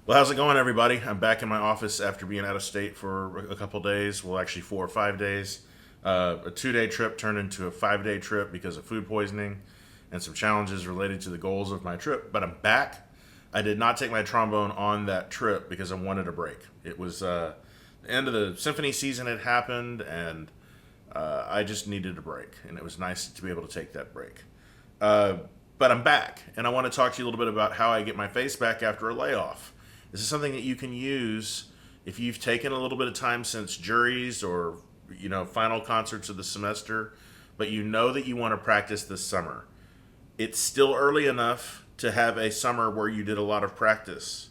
Well, how's it going, everybody? I'm back in my office after being out of state for a couple days. Well, actually, 4 or 5 days. A 2 day trip turned into a 5 day trip because of food poisoning and some challenges related to the goals of my trip. But I'm back. I did not take my trombone on that trip because I wanted a break. It was the end of the symphony season had happened, and I just needed a break. And it was nice to be able to take that break. Uh, but I'm back, and I want to talk to you a little bit about how I get my face back after a layoff. This is something that you can use if you've taken a little bit of time since juries or final concerts of the semester, but you know that you want to practice this summer. It's still early enough to have a summer where you did a lot of practice.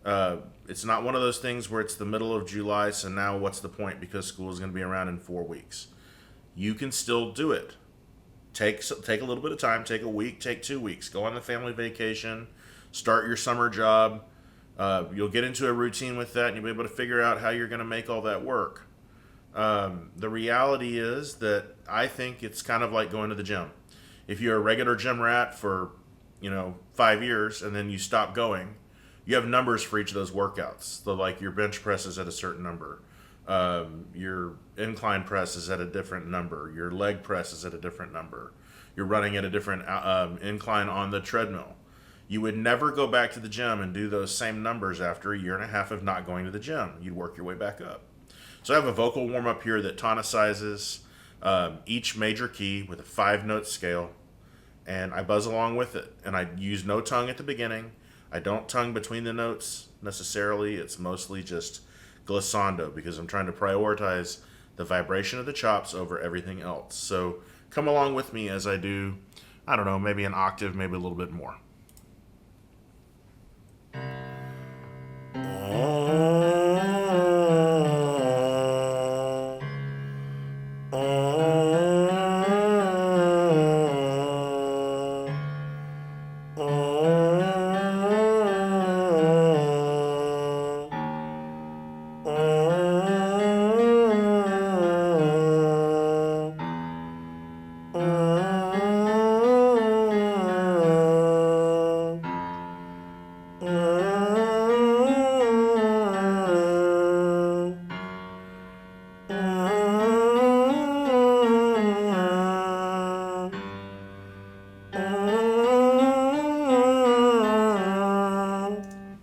It's not one of those things where it's the middle of July, so now what's the point because school is going to be around in 4 weeks. You can still do it. Take a little bit of time. Take a week. Take 2 weeks. Go on the family vacation. Start your summer job. You'll get into a routine with that, and you'll be able to figure out how you're going to make all that work. The reality is that I think it's kind of like going to the gym. If you're a regular gym rat for 5 years and then you stop going, you have numbers for each of those workouts. So like your bench press is at a certain number, your incline press is at a different number, your leg press is at a different number, you're running at a different incline on the treadmill. You would never go back to the gym and do those same numbers after a year and a half of not going to the gym. You'd work your way back up. So I have a vocal warm up here that tonicizes each major key with a 5 note scale, and I buzz along with it. And I use no tongue at the beginning. I don't tongue between the notes necessarily. It's mostly just glissando because I'm trying to prioritize the vibration of the chops over everything else. So come along with me as I do, I don't know, maybe an octave, maybe a little bit more.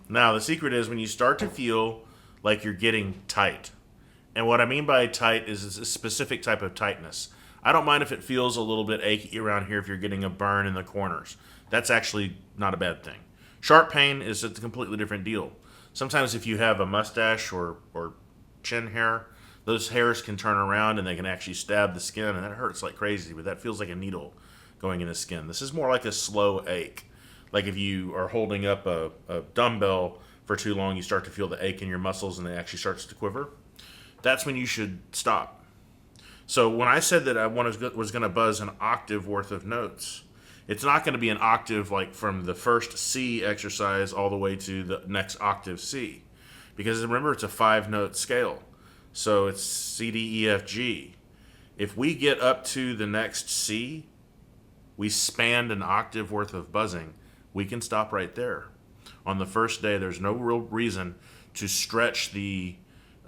Now, the secret is when you start to feel like you're getting tight. And what I mean by tight is a specific type of tightness. I don't mind if it feels a little bit achy around here if you're getting a burn in the corners. That's actually not a bad thing. Sharp pain is a completely different deal. Sometimes if you have a mustache or chin hair, those hairs can turn around and they can actually stab the skin, and that hurts like crazy, but that feels like a needle going in the skin. This is more like a slow ache. Like if you are holding up a dumbbell for too long, you start to feel the ache in your muscles and it actually starts to quiver. That's when you should stop. So when I said that I was going to buzz an octave worth of notes, it's not going to be an octave like from the first C exercise all the way to the next octave C. Because remember, it's a 5 note scale. So it's C, D, E, F, G. If we get up to the next C, we spanned an octave worth of buzzing. We can stop right there. On the first day, there's no real reason to stretch the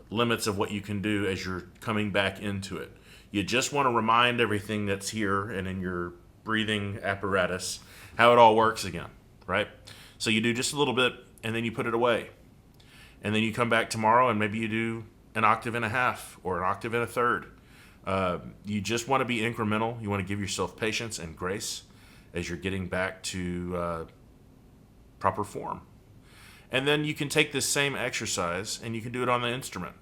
limits of what you can do as you're coming back into it. You just want to remind everything that's here and in your breathing apparatus how it all works again, right? So you do just a little bit and then you put it away. And then you come back tomorrow and maybe you do an octave and a half or an octave and a third. You just want to be incremental. You want to give yourself patience and grace as you're getting back to proper form. And then you can take this same exercise and you can do it on the instrument.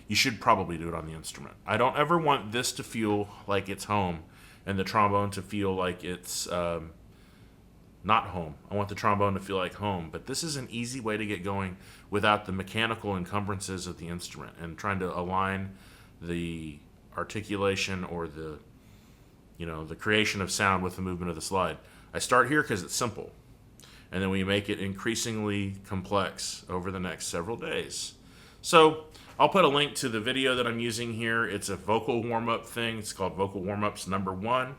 You should probably do it on the instrument. I don't ever want this to feel like it's home and the trombone to feel like it's not home. I want the trombone to feel like home. But this is an easy way to get going without the mechanical encumbrances of the instrument and trying to align the articulation or the creation of sound with the movement of the slide. I start here because it's simple. And then we make it increasingly complex over the next several days. So I'll put a link to the video that I'm using here. It's a vocal warm-up thing. It's called Vocal Warm-Ups Number 1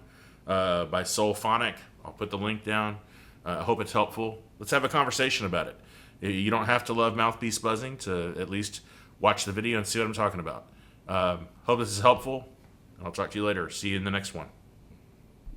by Soulphonic. I'll put the link down. I hope it's helpful. Let's have a conversation about it. You don't have to love mouthpiece buzzing to at least watch the video and see what I'm talking about. Hope this is helpful. I'll talk to you later. See you in the next one.